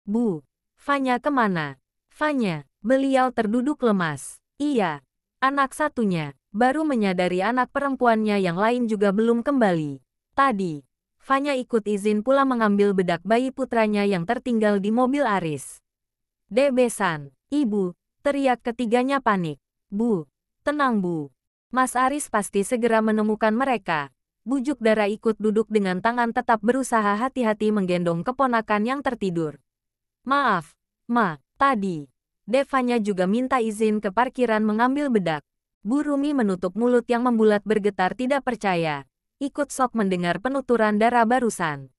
Bu, Fanya kemana? Fanya, beliau terduduk lemas. Iya, anak satunya, baru menyadari anak perempuannya yang lain juga belum kembali. Tadi, Fanya ikut izin pula mengambil bedak bayi putranya yang tertinggal di mobil Aris. Debesan, ibu, teriak ketiganya panik. Bu, tenang bu. Mas Aris pasti segera menemukan mereka. Bujuk Dara ikut duduk dengan tangan tetap berusaha hati-hati menggendong keponakan yang tertidur. Maaf, Ma, tadi. Devanya juga minta izin ke parkiran mengambil bedak. Bu Rumi menutup mulut yang membulat bergetar tidak percaya. Ikut shock mendengar penuturan Dara barusan.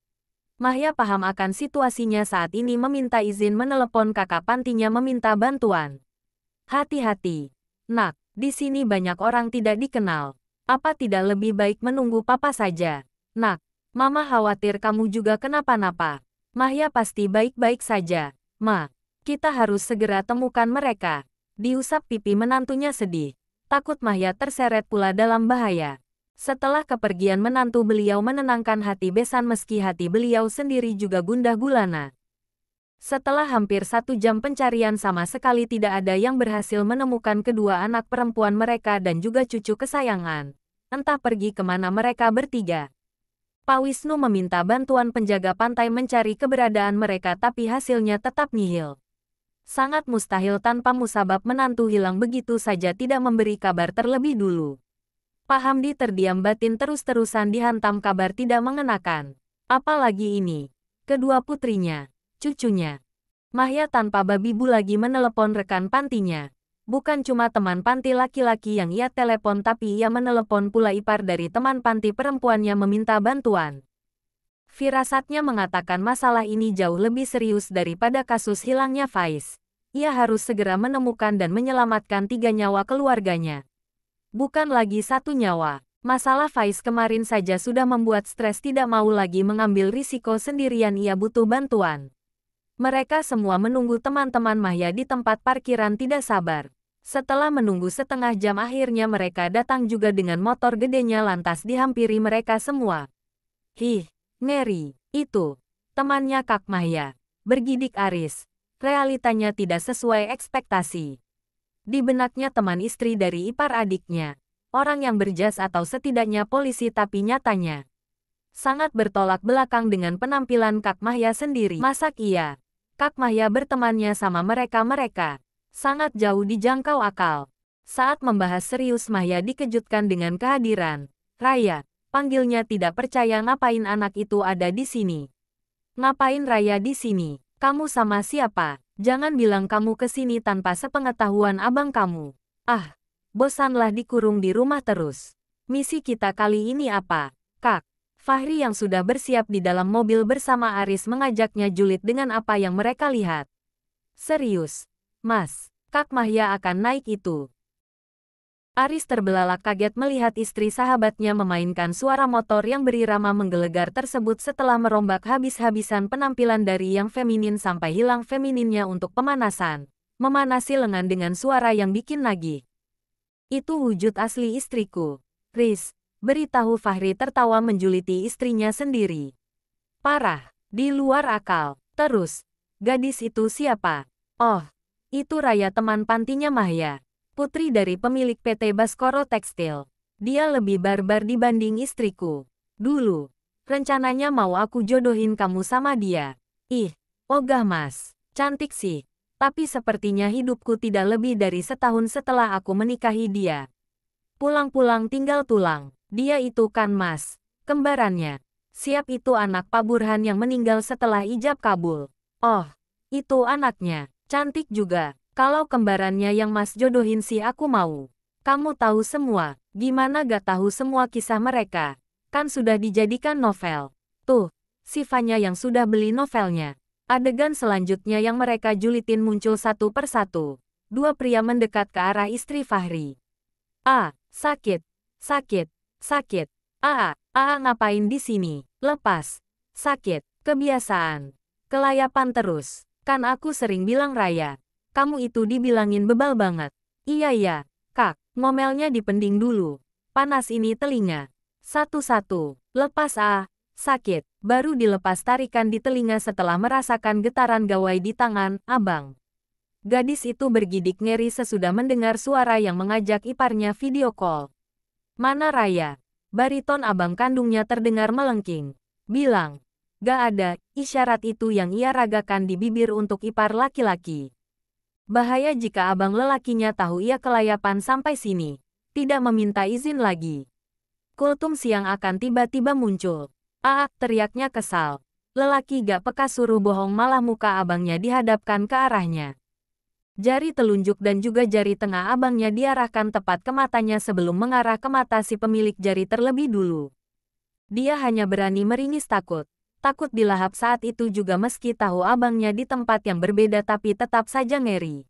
Mahya paham akan situasinya saat ini meminta izin menelepon kakak pantinya meminta bantuan. Hati-hati. Nak, di sini banyak orang tidak dikenal. Apa tidak lebih baik menunggu papa saja? Nak, mama khawatir kamu juga kenapa-napa. Mahya pasti baik-baik saja. Ma, kita harus segera temukan mereka. Diusap pipi menantunya sedih. Takut Mahya terseret pula dalam bahaya. Setelah kepergian menantu beliau menenangkan hati Besan meski hati beliau sendiri juga gundah gulana. Setelah hampir 1 jam pencarian sama sekali tidak ada yang berhasil menemukan kedua anak perempuan mereka dan juga cucu kesayangan. Entah pergi kemana mereka bertiga. Pak Wisnu meminta bantuan penjaga pantai mencari keberadaan mereka tapi hasilnya tetap nihil. Sangat mustahil tanpa musabab menantu hilang begitu saja tidak memberi kabar terlebih dulu. Pak Hamdi terdiam batin terus-terusan dihantam kabar tidak mengenakan. Apalagi ini, kedua putrinya, cucunya. Mahya tanpa babi bu lagi menelepon rekan pantinya. Bukan cuma teman panti laki-laki yang ia telepon tapi ia menelepon pula ipar dari teman panti perempuannya meminta bantuan. Firasatnya mengatakan masalah ini jauh lebih serius daripada kasus hilangnya Faiz. Ia harus segera menemukan dan menyelamatkan 3 nyawa keluarganya. Bukan lagi 1 nyawa. Masalah Faiz kemarin saja sudah membuat stres tidak mau lagi mengambil risiko sendirian ia butuh bantuan. Mereka semua menunggu teman-teman Mahya di tempat parkiran tidak sabar. Setelah menunggu setengah jam akhirnya mereka datang juga dengan motor gedenya lantas dihampiri mereka semua. Hih, Neri, itu, temannya Kak Mahya. Bergidik Aris. Realitanya tidak sesuai ekspektasi. Di benaknya teman istri dari ipar adiknya. Orang yang berjas atau setidaknya polisi tapi nyatanya sangat bertolak belakang dengan penampilan Kak Mahya sendiri. Masak iya, Kak Mahya bertemannya sama mereka-mereka. Sangat jauh dijangkau akal. Saat membahas serius Mahya dikejutkan dengan kehadiran. Raya, panggilnya tidak percaya ngapain anak itu ada di sini. Ngapain Raya di sini? Kamu sama siapa? Jangan bilang kamu ke sini tanpa sepengetahuan abang kamu. Ah, bosanlah dikurung di rumah terus. Misi kita kali ini apa, Kak? Fahri yang sudah bersiap di dalam mobil bersama Aris mengajaknya julid dengan apa yang mereka lihat. Serius, Mas, Kak Mahya akan naik itu. Aris terbelalak kaget melihat istri sahabatnya memainkan suara motor yang berirama menggelegar tersebut setelah merombak habis-habisan penampilan dari yang feminin sampai hilang femininnya untuk pemanasan. Memanasi lengan dengan suara yang bikin nagih. Itu wujud asli istriku. Riz, beritahu Fahri tertawa menjuliti istrinya sendiri. Parah, di luar akal. Terus, gadis itu siapa? Oh, itu Raya teman pantinya Mahya. Putri dari pemilik PT Baskoro Tekstil. Dia lebih barbar dibanding istriku. Dulu, rencananya mau aku jodohin kamu sama dia. Ih, ogah Mas. Cantik sih. Tapi sepertinya hidupku tidak lebih dari setahun setelah aku menikahi dia. Pulang-pulang tinggal tulang. Dia itu kan Mas, kembarannya. Siap itu anak Pak Burhan yang meninggal setelah ijab kabul. Oh, itu anaknya. Cantik juga. Kalau kembarannya yang Mas jodohin sih aku mau. Kamu tahu semua, gimana gak tahu semua kisah mereka? Kan sudah dijadikan novel. Tuh, si Fanya yang sudah beli novelnya. Adegan selanjutnya yang mereka julitin muncul satu persatu. 2 pria mendekat ke arah istri Fahri. Sakit, sakit, sakit. Ngapain di sini? Lepas. Sakit, kebiasaan. Kelayapan terus. Kan aku sering bilang Raya. Kamu itu dibilangin bebal banget. Iya, Kak. Ngomelnya dipending dulu. Panas ini telinga. Satu-satu. Lepas Sakit, baru dilepas tarikan di telinga setelah merasakan getaran gawai di tangan, abang. Gadis itu bergidik ngeri sesudah mendengar suara yang mengajak iparnya video call. Mana Raya? Bariton abang kandungnya terdengar melengking. Bilang, gak ada, isyarat itu yang ia ragakan di bibir untuk ipar laki-laki. Bahaya jika abang lelakinya tahu ia kelayapan sampai sini. Tidak meminta izin lagi. Kultum siang akan tiba-tiba muncul. Teriaknya kesal. Lelaki gak peka suruh bohong malah muka abangnya dihadapkan ke arahnya. Jari telunjuk dan juga jari tengah abangnya diarahkan tepat ke matanya sebelum mengarah ke mata si pemilik jari terlebih dulu. Dia hanya berani meringis takut. Takut dilahap saat itu juga meski tahu abangnya di tempat yang berbeda tapi tetap saja ngeri.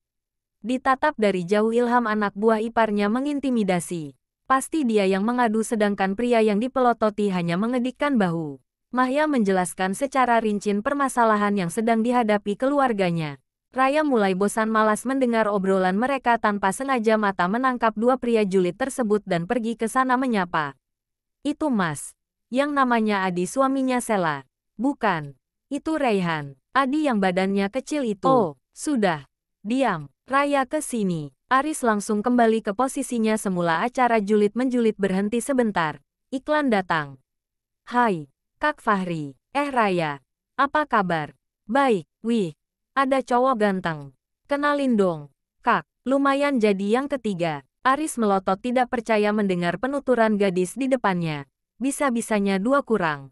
Ditatap dari jauh Ilham anak buah iparnya mengintimidasi. Pasti dia yang mengadu sedangkan pria yang dipelototi hanya mengedikkan bahu. Mahya menjelaskan secara rinci permasalahan yang sedang dihadapi keluarganya. Raya mulai bosan malas mendengar obrolan mereka tanpa sengaja mata menangkap dua pria julid tersebut dan pergi ke sana menyapa. Itu Mas. Yang namanya Adi suaminya Sela. Bukan. Itu Raihan. Adi yang badannya kecil itu. Oh, sudah. Diam. Raya ke sini. Aris langsung kembali ke posisinya semula. Acara julid menjulid berhenti sebentar. Iklan datang. Hai, Kak Fahri. Raya. Apa kabar? Baik, wih. Ada cowok ganteng. Kenalin dong. Kak, lumayan jadi yang ketiga. Aris melotot tidak percaya mendengar penuturan gadis di depannya. Bisa-bisanya dua kurang.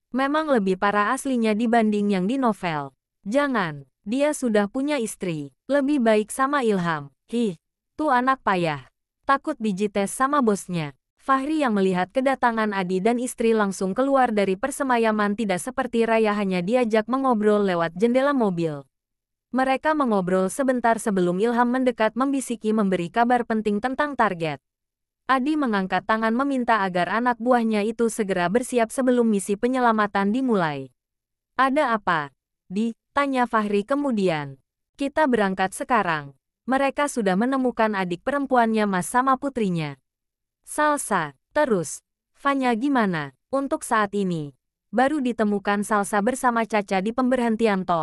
Memang lebih parah aslinya dibanding yang di novel. Jangan, dia sudah punya istri. Lebih baik sama Ilham. Tuh anak payah. Takut dijites sama bosnya. Fahri yang melihat kedatangan Adi dan istri langsung keluar dari persemayaman tidak seperti Raya hanya diajak mengobrol lewat jendela mobil. Mereka mengobrol sebentar sebelum Ilham mendekat membisiki memberi kabar penting tentang target. Adi mengangkat tangan meminta agar anak buahnya itu segera bersiap sebelum misi penyelamatan dimulai. Ada apa? Tanya Fahri kemudian. Kita berangkat sekarang. Mereka sudah menemukan adik perempuannya Mas sama putrinya. Salsa, terus. Fanya gimana? Untuk saat ini, baru ditemukan Salsa bersama Caca di pemberhentian tol.